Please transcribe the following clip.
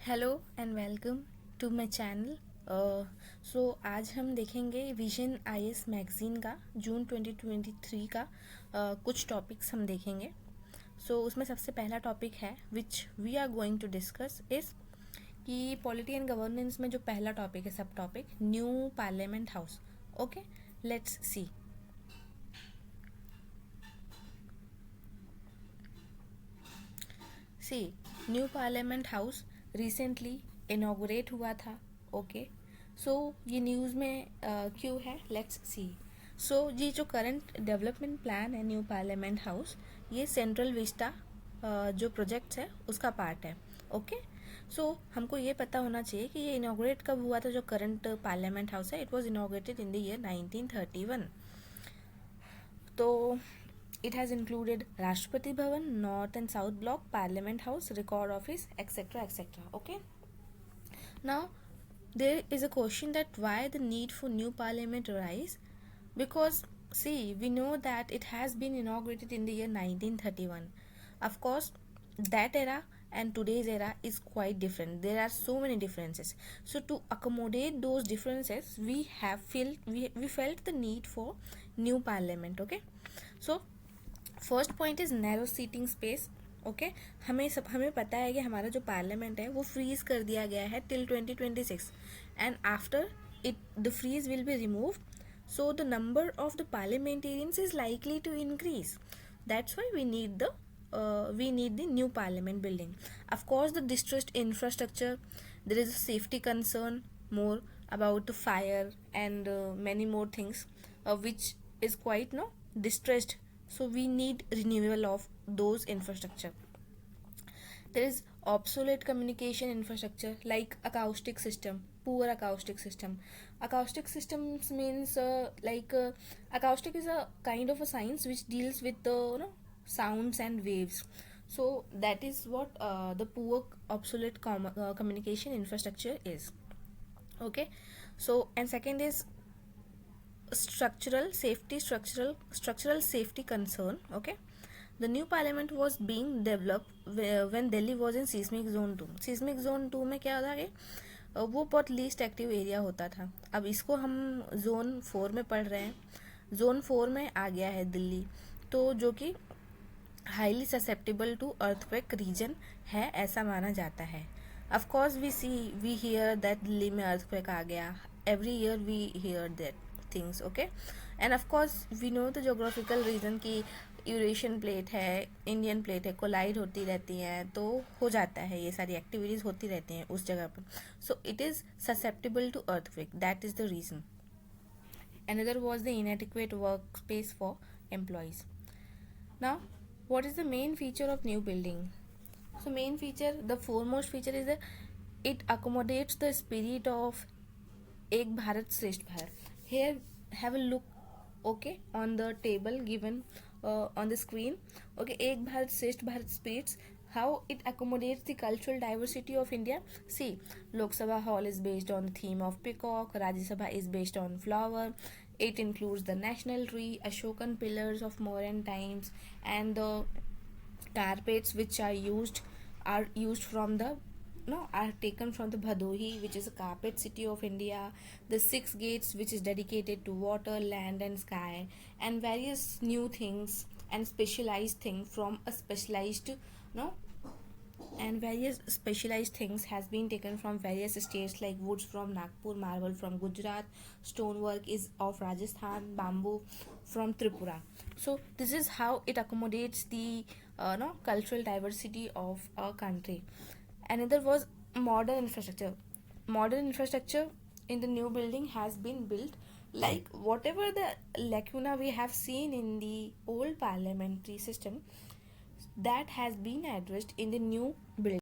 Hello and welcome to my channel. So आज हम देखेंगे विजन आईएएस मैगज़ीन का जून 2023 का कुछ टॉपिक्स हम देखेंगे। उसमें सबसे पहला टॉपिक है which we are going to discuss is कि पॉलिटी एंड गवर्नेंस में जो पहला टॉपिक है, sub topic new parliament house. Okay, let's see. See, new parliament house recently inaugurate हुआ था। ओके, ये न्यूज़ में क्यों है, लेट्स सी। ये जो करंट डेवलपमेंट प्लान है न्यू पार्लियामेंट हाउस, ये सेंट्रल विस्टा जो प्रोजेक्ट्स है उसका पार्ट है। ओके, हमको ये पता होना चाहिए कि ये इनॉग्रेट कब हुआ था। जो करंट पार्लियामेंट हाउस है, it was inaugurated in the year 1931। तो it has included Rashtrapati Bhavan, North and South Block, Parliament House, Record Office, etc. etc. Okay. Now, there is a question that why the need for new parliament arise? Because, see, we know that it has been inaugurated in the year 1931. Of course, that era and today's era is quite different. There are so many differences. So to accommodate those differences, we felt the need for new parliament. Okay. So first point is narrow seating space. Okay, हमें पता है कि हमारा जो parliament है वो freeze कर दिया गया है till 2026 and after it the freeze will be remove, so the number of the parliamentarians is likely to increase. That's why we need the new parliament building. Of course, the distressed infrastructure, there is a safety concern more about the fire and many more things which is quite distressed. So we need renewal of those infrastructure. There is obsolete communication infrastructure like acoustic system, poor acoustic system. Acoustic systems means acoustic is a kind of a science which deals with the sounds and waves. So that is what the poor obsolete communication infrastructure is. Okay, and second is structural safety concern. Okay, the new parliament was being developed when Delhi was in seismic zone 2. seismic zone 2 में क्या होता है, वो बहुत least active area होता था। अब इसको हम जोन 4 में पढ़ रहे हैं। जोन 4 में आ गया है दिल्ली, तो जो कि highly susceptible to earthquake region है ऐसा माना जाता है। Of course we hear that Delhi में अर्थक्वेक आ गया, every year we hear that things. Okay, and of course we know the geographical region की यूरेशियन प्लेट है, इंडियन प्लेट है, कोलाइड होती रहती हैं, तो हो जाता है, ये सारी एक्टिविटीज़ होती रहती हैं उस जगह पर। So it is susceptible to earthquake, that is the reason. Another was the inadequate workspace for employees. Now, what is the main feature of new building? So main feature, the foremost feature is that it accommodates the spirit of Ek Bharat Shresth Bharat. Here, have a look, okay, on the table given on the screen. Okay, Ek Bharat Shresth Bharat spirits, how it accommodates the cultural diversity of India. See, Lok Sabha hall is based on the theme of peacock, Rajya Sabha is based on flower. It includes the national tree, Ashokan pillars of modern times, and the carpets which are used from the are taken from the Bhadohi, which is a carpet city of India. The 6 gates, which is dedicated to water, land, and sky, and various new things and specialized thing from a specialized no and various specialized things has been taken from various states like woods from Nagpur, marble from Gujarat, stonework is of Rajasthan, bamboo from Tripura. So this is how it accommodates the cultural diversity of a country. Another was modern infrastructure. Modern infrastructure in the new building has been built like whatever the lacuna we have seen in the old parliamentary system, that has been addressed in the new building.